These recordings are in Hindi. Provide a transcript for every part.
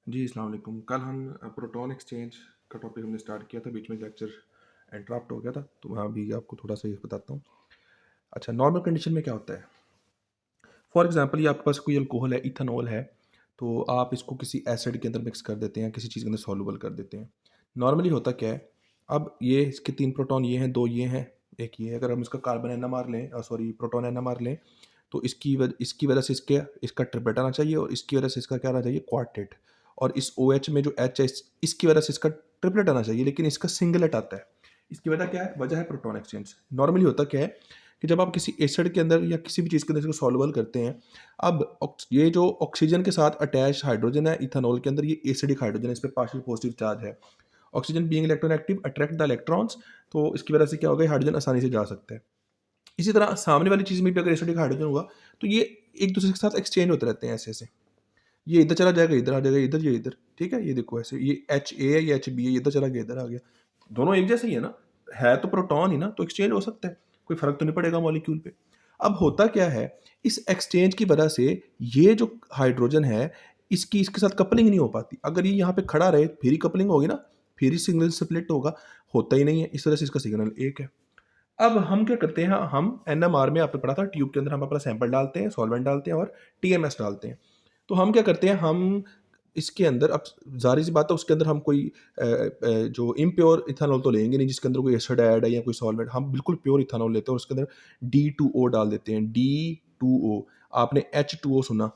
जी, अस्सलाम वालेकुम। कल हम प्रोटॉन एक्सचेंज का टॉपिक हमने स्टार्ट किया था, बीच में लेक्चर इंटरप्ट हो गया था, तो मैं अभी आपको थोड़ा-सा ये बताता हूँ। अच्छा, नॉर्मल कंडीशन में क्या होता है? फॉर एग्ज़ाम्पल ये आपके पास कोई अल्कोहल है, इथेनॉल है, तो आप इसको किसी एसिड के अंदर मिक्स कर देते हैं, किसी चीज़ के अंदर सॉल्युबल कर देते हैं। नॉर्मली होता क्या है, अब ये इसके 3 प्रोटॉन ये हैं, 2 ये हैं, 1 ये है। अगर हम इसका कार्बन एनएमआर लें सॉरी प्रोटॉन एनएमआर लें, तो इसकी वजह से इसका ट्रिपलेट आना चाहिए और इसकी वजह से इसका क्या आना चाहिए? क्वार्टेट। और इस OH में जो H है इसकी वजह से इसका ट्रिपलेट आना चाहिए, लेकिन इसका सिंगलेट आता है। इसकी वजह क्या है? वजह है प्रोटॉन एक्सचेंज। नॉर्मली होता क्या है कि जब आप किसी एसिड के अंदर या किसी भी चीज़ के अंदर इसको सॉल्युबल करते हैं, अब ये जो ऑक्सीजन के साथ अटैच हाइड्रोजन है इथेनॉल के अंदर, ये एसिडिक हाइड्रोजन है, इस पे पार्शियल पॉजिटिव चार्ज है। Oxygen being electronegative attract the electrons, तो इसकी वजह से क्या होगा? हाइड्रोजन आसानी से जा सकता है। इसी तरह सामने वाली चीज़ में भी अगर एसिडिक हाइड्रोजन हुआ, तो ये एक दूसरे के साथ एक्सचेंज होते रहते हैं ऐसे-ऐसे। ये इधर चला जाएगा, इधर आ जाएगा, इधर ये इधर, ठीक है? ये देखो ऐसे, ये HA है, ये HB है, ये इधर चला गया, इधर आ गया। दोनों एक जैसे ही है ना, है तो प्रोटॉन ही ना, तो एक्सचेंज हो सकता है, कोई फ़र्क तो नहीं पड़ेगा मॉलिक्यूल पे। अब होता क्या है, इस एक्सचेंज की वजह से ये जो हाइड्रोजन है, इसकी इसके साथ कपलिंग नहीं हो पाती। अगर ये यहाँ पे खड़ा रहे, फिर ही कपलिंग होगी ना, फिर ही सिग्नल स्प्लिट होगा, होता ही नहीं है, इस वजह से इसका सिग्नल 1 है। अब हम क्या करते हैं, हम एनएमआर में आपने पढ़ा था, ट्यूब के अंदर हम अपना सैंपल डालते हैं, सॉल्वेंट डालते हैं और टीएमएस डालते हैं। तो हम क्या करते हैं, हम इसके अंदर अब ज़ाहिर-सी बात है, उसके अंदर हम कोई जो इम्प्योर इथेनॉल तो लेंगे नहीं जिसके अंदर कोई एसिड ऐड है या कोई सॉल्वेंट, हम बिल्कुल प्योर इथेनॉल लेते हैं और उसके अंदर D2O डाल देते हैं, D2O। आपने H2O सुना,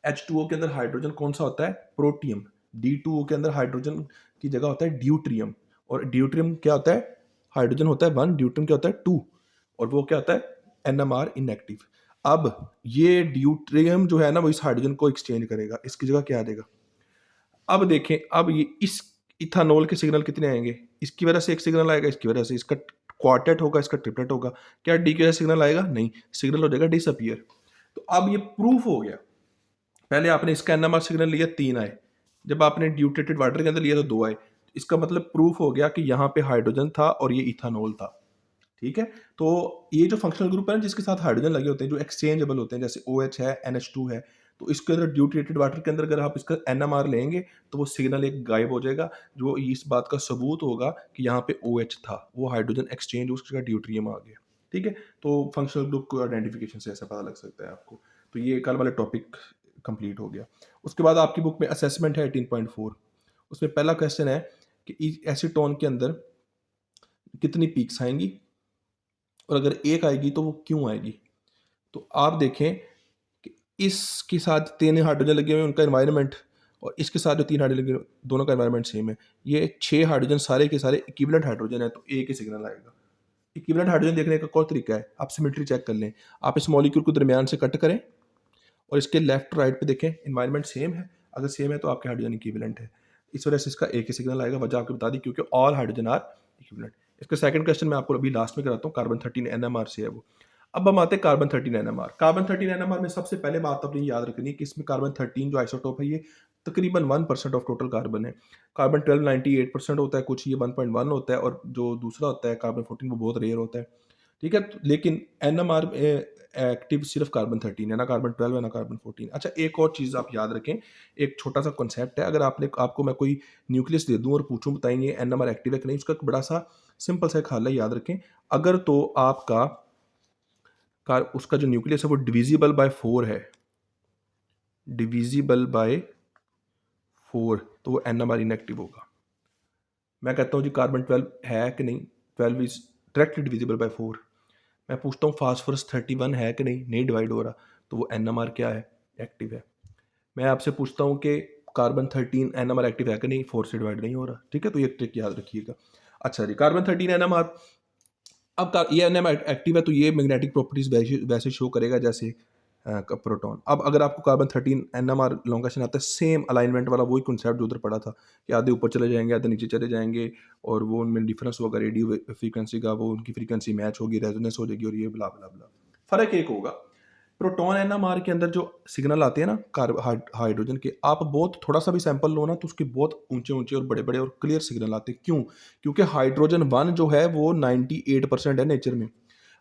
H2O के अंदर हाइड्रोजन कौन-सा होता है? प्रोटियम। D2O के अंदर हाइड्रोजन की जगह होता है ड्यूट्रियम, और ड्यूट्रियम क्या होता है? हाइड्रोजन होता है 1, ड्यूट्रियम क्या होता है 2, और वो क्या होता है? NMR inactive. अब ये ड्यूट्रियम जो है ना, वो इस हाइड्रोजन को एक्सचेंज करेगा, इसकी जगह क्या आ जाएगा? अब देखें, अब ये इस इथेनॉल के सिग्नल कितने आएँगे? इसकी वजह से एक सिग्नल आएगा, इसकी वजह से इसका क्वार्टेट होगा, इसका ट्रिपलेट होगा। क्या डी की वजह से सिग्नल आएगा? नहीं, सिग्नल हो जाएगा डिसअपीयर। तो अब ये प्रूफ हो गया। पहले आपने इसका एनएमआर सिग्नल लिया, 3 आए। जब आपने ड्यूटेटेड वाटर के अंदर लिया तो 2 आए। इसका मतलब प्रूफ हो गया कि यहाँ पे हाइड्रोजन था और ये इथेनॉल था। ठीक है? तो ये जो फंक्शनल ग्रुप है ना, जिसके साथ हाइड्रोजन लगे होते हैं, जो एक्सचेंजेबल होते हैं, जैसे OH है, NH2 है, तो इसके अंदर ड्यूटेटेड वाटर के अंदर अगर आप इसका एनएमआर लेंगे, तो वो सिग्नल एक गायब हो जाएगा, जो इस बात का सबूत होगा कि यहाँ पे OH था। वो हाइड्रोजन एक्सचेंज उसका ड्यूटेरियम आ गया। ठीक है? तो फंक्शनल ग्रुप को आइडेंटिफिकेशन से ऐसा पता लग सकता है आपको। तो ये कल वाला टॉपिक कंप्लीट हो गया। उसके बाद आपकी बुक में असेसमेंट है 18.4। उसमें पहला क्वेश्चन है कि एसीटोन के अंदर कितनी पीक्स आएँगी? और अगर 1 आएगी तो वो क्यों आएगी? तो आप देखें कि इसके साथ 3 हाइड्रोजन लगे हुए हैं, उनका एनवायरनमेंट, और इसके साथ जो 3 हाइड्रोजन लगे हुए हैं, दोनों का एनवायरनमेंट सेम है। ये 6 हाइड्रोजन सारे के सारे इक्विवेलेंट हाइड्रोजन है, तो एक ही सिग्नल आएगा। इक्विवेलेंट हाइड्रोजन देखने का एक और तरीका है, आप सिमेट्री चेक कर लें। आप इस मॉलिक्यूल को दरमियान से कट करें और इसके लेफ्ट राइट पे देखें, एनवायरनमेंट सेम है। अगर सेम है तो आपके हाइड्रोजन इक्विवेलेंट है। इस वजह से इसका एक ही सिग्नल आएगा, वजह आपको बता दी, क्योंकि ऑल हाइड्रोजन आर इक्विवेलेंट। इसका सेकंड क्वेश्चन मैं आपको अभी लास्ट में कराता हूँ, कार्बन 13 एनएमआर से है वो। अब हम आते हैं कार्बन 13 एनएमआर। कार्बन 13 एनएमआर में सबसे पहले बात आपने याद रखनी है कि इसमें कार्बन 13 जो आइसोटोप है, ये तकरीबन 1% ऑफ टोटल कार्बन है। कार्बन 12 98% होता है, कुछ ये 1.1 होता है, और जो दूसरा होता है कार्बन 14 वो बहुत रेयर होता है। ठीक है? लेकिन एनएमआर एक्टिव सिर्फ कार्बन 13 है, ना कार्बन 12 है, ना कार्बन 14। अच्छा, एक और चीज़ आप याद रखें, एक छोटा-सा कॉन्सेप्ट है, अगर आपको मैं कोई न्यूक्लियस दे दूँ और पूछूँ बताइए एनएमआर एक्टिव है कि नहीं, उसका एक बड़ा-सा सिंपल सा एक हल है, याद रखें। अगर तो आपका उसका जो न्यूक्लियस है वो डिविजिबल बाय 4 है, डिविजिबल बाय 4, तो वो एनएमआर इनएक्टिव होगा। मैं कहता हूँ जी कार्बन 12 है कि नहीं? 12 इज़ डायरेक्टली डिविजिबल बाय 4। मैं पूछता हूँ फास्फोरस 31 है कि नहीं? नहीं डिवाइड हो रहा, तो वो एनएमआर क्या है? एक्टिव है। मैं आपसे पूछता हूँ कि कार्बन 13 एनएमआर एक्टिव है कि नहीं? 4 से डिवाइड नहीं हो रहा। ठीक है? तो ये ट्रिक याद रखिएगा। अच्छा जी, कार्बन 13 एनएमआर, अब ये एनएमआर एक्टिव है, तो ये मैग्नेटिक प्रॉपर्टीज वैसे वैसे शो करेगा जैसे प्रोटॉन। अब अगर आपको कार्बन 13 एनएमआर लॉन्ग क्वेश्चन आता है, सेम अलाइनमेंट वाला वही कॉन्सेप्ट जो उधर पड़ा था कि आधे ऊपर चले जाएंगे, आधे नीचे चले जाएंगे, और वो उनमें डिफरेंस होगा रेडियो फ्रीक्वेंसी का, वो उनकी फ्रीक्वेंसी मैच होगी, रेजोनेंस हो जाएगी, और ये ब्ला ब्ला ब्ला। फर्क एक होगा, प्रोटॉन एनएमआर के अंदर जो सिग्नल आते हैं ना हाइड्रोजन के, आप बहुत थोड़ा सा भी सैंपल लो ना, तो उसके बहुत ऊंचे ऊंचे और बड़े बड़े और क्लियर सिग्नल आते हैं। क्यों? क्योंकि हाइड्रोजन 1 जो है वो 98% है नेचर में।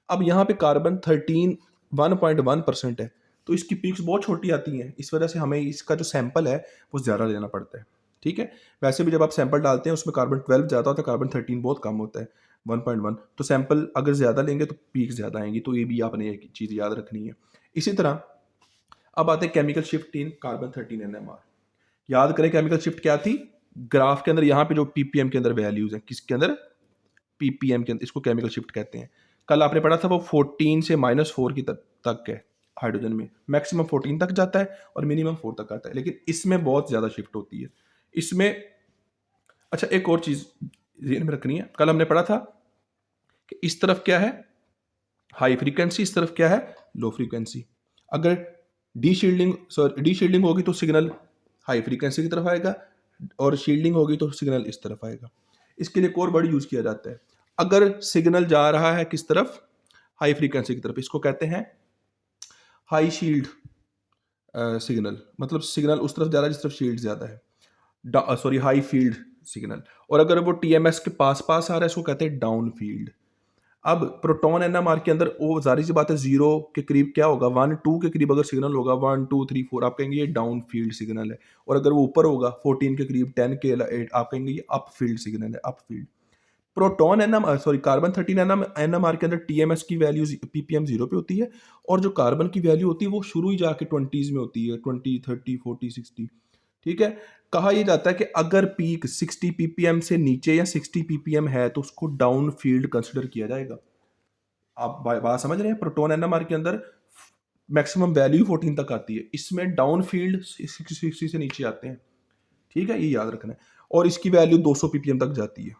अब यहाँ पे कार्बन 13 1.1% है, तो इसकी पीक्स बहुत छोटी आती हैं, इस वजह से हमें इसका जो सैंपल है वो ज़्यादा लेना पड़ता है। ठीक है, वैसे भी जब आप सैंपल डालते हैं उसमें कार्बन 12 ज़्यादा होता है, कार्बन 13 बहुत कम होता है, 1.1। तो सैंपल अगर ज़्यादा लेंगे तो पीक ज़्यादा आएंगी, तो ये भी आपने एक चीज़ याद रखनी है। इसी तरह अब आते हैं chemical shift in carbon 13 NMR। याद करें केमिकल शिफ्ट क्या थी, ग्राफ के अंदर यहाँ पे जो पीपीएम के अंदर वैल्यूज हैं, किसके अंदर, पीपीएम के अंदर, इसको केमिकल शिफ्ट कहते हैं। कल आपने पढ़ा था वो 14 से -4 की तक है हाइड्रोजन में, मैक्सिमम 14 तक जाता है और मिनिमम 4 तक आता है, लेकिन इसमें बहुत ज़्यादा शिफ्ट होती है इसमें। अच्छा, एक और चीज़ ध्यान में रखनी है, कल हमने पढ़ा था कि इस तरफ क्या है हाई फ्रीक्वेंसी, इस तरफ क्या है लो फ्रीक्वेंसी। अगर डी शील्डिंग होगी तो सिग्नल हाई फ्रीक्वेंसी की तरफ आएगा, और शील्डिंग होगी तो सिग्नल इस तरफ आएगा। इसके लिए एक और वर्ड यूज किया जाता है, अगर सिग्नल जा रहा है किस तरफ, हाई फ्रीक्वेंसी की तरफ, इसको कहते हैं हाई शील्ड सिग्नल, मतलब सिग्नल उस तरफ जा रहा है जिस तरफ शील्ड ज्यादा है, सॉरी हाई फील्ड सिग्नल। और अगर वो टीएमएस के पास पास आ रहा है इसको कहते हैं डाउन फील्ड। अब प्रोटॉन एनएमआर के अंदर वो जारी सी बात है, 0 के करीब क्या होगा, 1 2 के करीब अगर सिग्नल होगा, 1 2 3 4 आप कहेंगे ये डाउन फील्ड सिग्नल है। और अगर वो ऊपर होगा 14 के करीब, 10 के 8 आप कहेंगे ये अप फील्ड सिग्नल है, up field. Proton NMR sorry carbon 13 NMR के अंदर टीएमएस की वैल्यू पीपीएम 0 पे होती है, और जो कार्बन की वैल्यू होती है वो शुरू ही जाके 20s में होती है, 20 30 40 60। ठीक है, कहा यह जाता है कि अगर पीक 60 पीपीएम से नीचे या 60 पीपीएम है तो उसको डाउन फील्ड कंसिडर किया जाएगा। आप बात समझ रहे हैं, प्रोटॉन एनएमआर के अंदर मैक्सिमम वैल्यू 14 तक आती है, इसमें डाउन फील्ड 60 से नीचे आते हैं। ठीक है, ये याद रखना है, और इसकी वैल्यू 200 पीपीएम तक जाती है।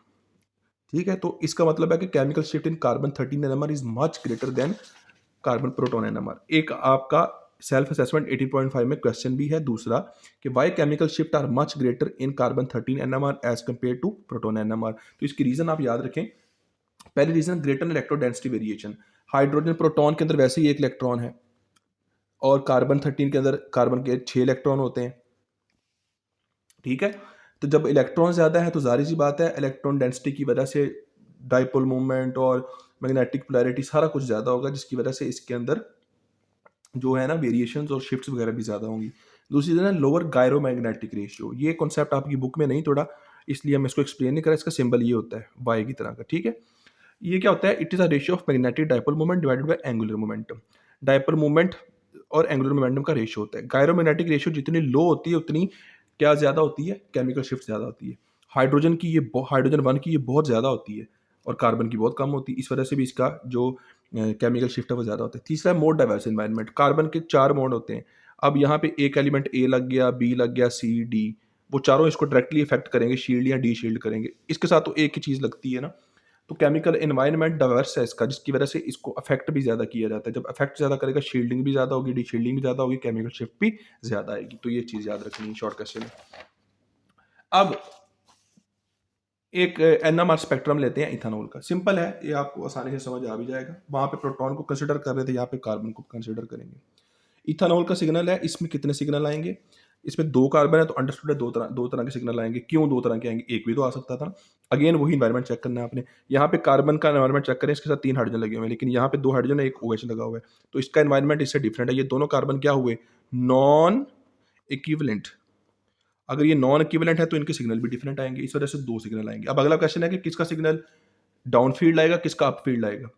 ठीक है, तो इसका मतलब है कि chemical shift in carbon 13 NMR is much greater than carbon proton NMR. एक आपका सेल्फ असेसमेंट 18.5 में क्वेश्चन भी है दूसरा, कि why chemical shift are much greater in carbon 13 NMR as compare to proton NMR. तो इसकी रीजन आप याद रखें, पहली reason greater electro density variation. Hydrogen proton के अंदर वैसे ही एक इलेक्ट्रॉन है, और कार्बन 13 के अंदर कार्बन के 6 इलेक्ट्रॉन होते हैं। ठीक है, तो जब इलेक्ट्रॉन ज्यादा है तो जाहिर सी बात है इलेक्ट्रॉन डेंसिटी की वजह से डाइपोल मूवमेंट और मैग्नेटिक पोलैरिटी सारा कुछ ज्यादा होगा, जिसकी वजह से इसके अंदर जो है ना वेरिएशंस और शिफ्ट्स वगैरह भी ज्यादा होंगी। दूसरी चीज़ है लोअर गायरोमैग्नेटिक रेशियो, ये कॉन्सेप्ट आपकी बुक में नहीं थोड़ा, इसलिए हम इसको एक्सप्लेन नहीं करें। इसका सिंबल ये होता है वाई की तरह का। ठीक है, ये क्या होता है, it is a ratio of magnetic dipole moment divided by angular momentum. Dipole moment और एंगुलर मोमेंटम का रेशियो होता है। गायरोमैग्नेटिक रेशियो जितनी लो होती है उतनी क्या ज्यादा होती है, केमिकल शिफ्ट ज्यादा होती है। हाइड्रोजन 1 की ये बहुत ज्यादा होती है और कार्बन की बहुत कम होती है, इस वजह से भी इसका जो केमिकल शिफ्ट है वो ज्यादा होता है। तीसरा है मोड डाइवर्स एनवायरनमेंट। कार्बन के 4 मोड होते हैं। अब यहाँ पे एक एलिमेंट ए लग गया, बी लग गया, सी डी, वो चारों इसको डायरेक्टली इफेक्ट करेंगे, शील्ड या डी शील्ड करेंगे। इसके साथ तो एक ही चीज लगती है ना, तो केमिकल एनवायरनमेंट डाइवर्स है इसका, जिसकी वजह से इसको अफेक्ट भी ज्यादा किया जाता है। जब अफेक्ट ज्यादा करेगा शील्डिंग भी ज्यादा होगी, डी शील्डिंग भी ज्यादा होगी, केमिकल शिफ्ट भी ज्यादा आएगी। तो ये चीज याद रखनी है शॉर्ट क्वेश्चन में। अब एक एनएमआर स्पेक्ट्रम लेते हैं इथेनॉल का, सिंपल है, ये आपको आसानी से समझ आ भी जाएगा। वहां पे प्रोटॉन को कंसिडर कर रहे थे, यहाँ पे कार्बन को कंसिडर करेंगे। इथेनॉल का सिग्नल है, इसमें कितने सिग्नल आएंगे, इसमें 2 कार्बन है तो अंडरस्टूड है दो तरह के सिग्नल आएंगे। क्यों 2 तरह के आएंगे, एक भी तो आ सकता था। अगेन वही एनवायरनमेंट चेक करना है आपने। यहाँ पे कार्बन का एनवायरनमेंट चेक करें, इसके साथ 3 हाइड्रोजन लगे हुए हैं, लेकिन यहाँ पे 2 हाइड्रोजन है, एक OH लगा हुआ है, तो इसका एनवायरनमेंट इससे डिफरेंट है। ये दोनों कार्बन क्या हुए, नॉन इक्विवेलेंट। अगर ये नॉन इक्विवेलेंट है तो इनके सिग्नल भी डिफरेंट आएंगे, इस वजह से 2 सिग्नल आएंगे। अब अगला क्वेश्चन है कि किसका सिग्नल डाउन फील्ड आएगा, किसका अप फील्ड आएगा।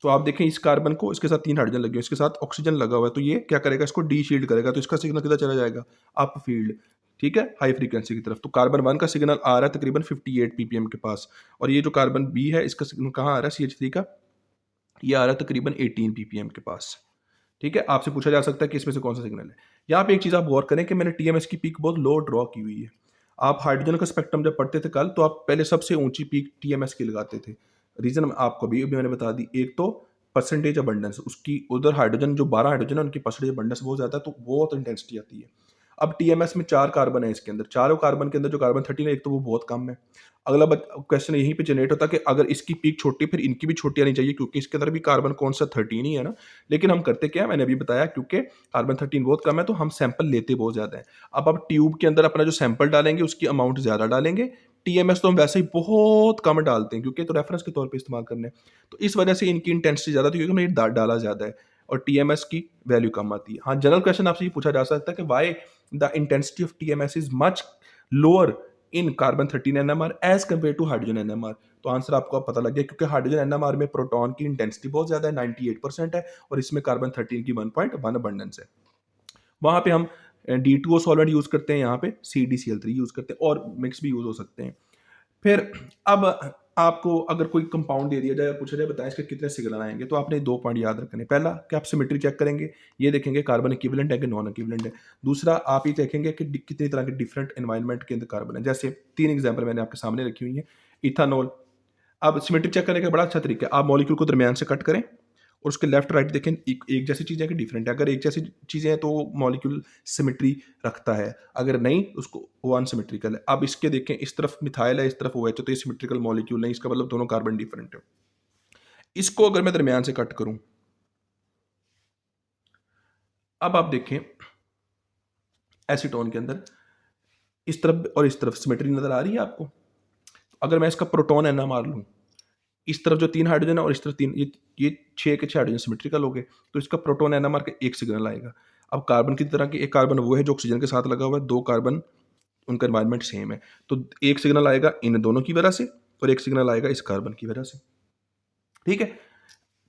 तो आप देखें इस कार्बन को, इसके साथ 3 हाइड्रोजन लगे हुए, इसके साथ ऑक्सीजन लगा हुआ है, तो ये क्या करेगा, इसको डी शील्ड करेगा, तो इसका सिग्नल किधर चला जाएगा, अप फील्ड। ठीक है, हाई फ्रीक्वेंसी की तरफ। तो कार्बन 1 का सिग्नल आ रहा है तकरीबन 58 पीपीएम के पास, और ये जो कार्बन बी है इसका सिग्नल कहाँ आ रहा है, CH3 का, ये आ रहा है तकरीबन 18 पीपीएम के पास। ठीक है, आपसे पूछा जा सकता है कि इसमें से कौन सा सिग्नल है। यहाँ पे एक चीज आप गौर करें कि मैंने टीएमएस की पीक बहुत लो ड्रॉ की हुई है। आप हाइड्रोजन का स्पेक्ट्रम जब पढ़ते थे कल, तो आप पहले सबसे ऊंची पीक टीएमएस की लगाते थे। रीजन आपको भी मैंने बता दी, एक तो परसेंटेज अबंडेंस, उसकी उधर हाइड्रोजन जो 12 हाइड्रोजन है उनकी परसेंटेज अबंडेंस बहुत ज्यादा है, तो बहुत इंटेंसिटी आती है। अब टीएमएस में 4 कार्बन है, इसके अंदर चारों कार्बन के अंदर जो कार्बन 13 है, एक तो वो बहुत कम है। अगला क्वेश्चन यहीं पे जनरेट होता है कि अगर इसकी पीक छोटी फिर इनकी भी छोटी आनी चाहिए, क्योंकि इसके अंदर भी कार्बन कौन सा 13 ही है ना। लेकिन हम करते क्या है, मैंने अभी बताया, क्योंकि कार्बन 13 बहुत कम है तो हम सैंपल लेते बहुत ज्यादा है। अब आप ट्यूब के अंदर अपना जो सैंपल डालेंगे उसकी अमाउंट ज्यादा डालेंगे। टीएमएस तो हम वैसे ही बहुत कम डालते हैं, क्योंकि तो रेफरेंस के तौर पे इस्तेमाल करने हैं। तो इस वजह से इनकी इंटेंसिटी ज्यादा थी, क्योंकि हमने डाला ज्यादा है। और टीएमएस की वैल्यू कम आती है। हाँ, जनरल क्वेश्चन आपसे ये पूछा जा सकता है कि why the intensity of TMS is much lower in carbon 13 NMR as compare to hydrogen NMR. तो आंसर आपको अब पता लग गया, क्योंकि हाइड्रोजन एनएमआर में प्रोटॉन की इंटेंसिटी बहुत ज्यादा है, 98% है, और इसमें कार्बन 13 की 1.1 अबंडेंस है। वहां पे हम D2O सॉल्वेंट यूज करते हैं, यहाँ पे CdCl3 यूज करते हैं, और मिक्स भी यूज हो सकते हैं। फिर अब आपको अगर कोई कंपाउंड दे दिया जाए, पूछा जाए बताएं इसके कितने सिग्नल आएंगे, तो आपने 2 पॉइंट याद रखने। पहला कि आप सिमेट्री चेक करेंगे, ये देखेंगे कार्बन इक्विवेलेंट है कि नॉन इक्विवेलेंट है। दूसरा आप ये देखेंगे कि कितनी तरह के डिफरेंट एनवायरनमेंट के अंदर कार्बन है। जैसे 3 एग्जाम्पल मैंने आपके सामने रखी हुई है। इथानॉल, अब सिमेट्री चेक करने का बड़ा अच्छा तरीका है, आप मॉलिक्यूल को दरमियान से कट करें और उसके लेफ्ट राइट देखें, एक जैसी चीजें कि डिफरेंट है। अगर एक जैसी चीजें हैं तो मॉलिक्यूल सिमेट्री रखता है, अगर नहीं उसको वो अनसिमेट्रिकल है। अब इसके देखें, इस तरफ मिथाइल है, इस तरफ OH है, तो ये सिमेट्रिकल मॉलिक्यूल नहीं, इसका मतलब दोनों कार्बन डिफरेंट है। इसको अगर मैं दरमियान से कट करूं, अब आप देखें एसीटोन के अंदर इस तरफ और इस तरफ सिमेट्री नजर आ रही है आपको। अगर मैं इसका प्रोटॉन NMR लूं, इस तरफ जो 3 हाइड्रोजन है और इस तरफ 3, ये 6 के 6 हाइड्रोजन सिमेट्रिकल हो गए, तो इसका प्रोटॉन NMR का एक सिग्नल आएगा। अब कार्बन की तरह की एक कार्बन वो है जो ऑक्सीजन के साथ लगा हुआ है, 2 कार्बन उनका एनवायरनमेंट सेम है, तो एक सिग्नल आएगा इन दोनों की वजह से और एक सिग्नल आएगा इस कार्बन की वजह से। ठीक है,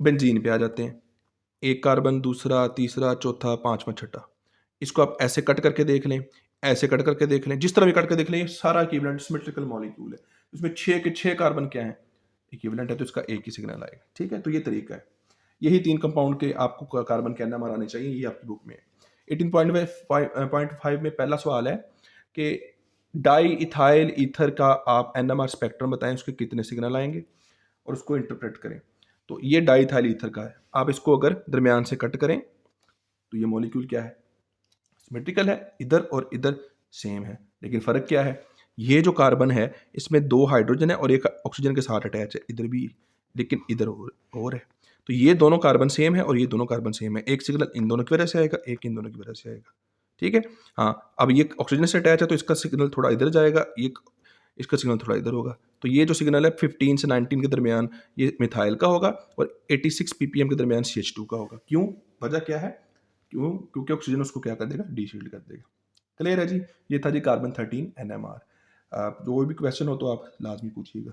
बेंजीन पे आ जाते हैं, एक कार्बन, दूसरा, तीसरा, चौथा, पांचवा, छठा। इसको आप ऐसे कट करके देख लें, ऐसे कट करके देख लें, जिस तरह भी कट के देख लें, ये सारा इक्विवेलेंट सिमेट्रिकल मॉलिक्यूल है। इसमें 6 के 6 कार्बन क्या है, इक्विवेलेंट है, तो इसका एक ही सिग्नल आएगा। ठीक है, तो ये तरीका है। यही 3 कंपाउंड के आपको कार्बन के NMR आने चाहिए, ये आपकी बुक में है। 18.5 में पहला सवाल है कि डाई इथाइल ईथर का आप NMR स्पेक्ट्रम बताएं, उसके कितने सिग्नल आएंगे और उसको इंटरप्रेट करें। तो ये डाई इथाइल ईथर का है। आप इसको अगर दरमियान से कट करें तो ये मॉलिक्यूल क्या है, सिमेट्रिकल है, इधर और इधर सेम है, लेकिन फर्क क्या है, ये जो कार्बन है इसमें 2 हाइड्रोजन है और एक ऑक्सीजन के साथ अटैच है, इधर भी, लेकिन इधर और है। तो ये दोनों कार्बन सेम है और ये दोनों कार्बन सेम है, एक सिग्नल इन दोनों की वजह से आएगा, एक इन दोनों की वजह से आएगा। ठीक है, हाँ, अब ये ऑक्सीजन से अटैच है तो इसका सिग्नल थोड़ा इधर जाएगा, ये इसका सिग्नल थोड़ा इधर होगा। तो ये जो सिग्नल है 15 से 19 के दरमियान ये मिथाइल का होगा और 86 ppm के दरमियान CH2 का होगा। क्यों, वजह क्या है, क्योंकि ऑक्सीजन उसको क्या कर देगा, डीशील्ड कर देगा। क्लियर है जी, ये था जी कार्बन 13 NMR। जो भी क्वेश्चन हो तो आप लाजमी पूछिएगा।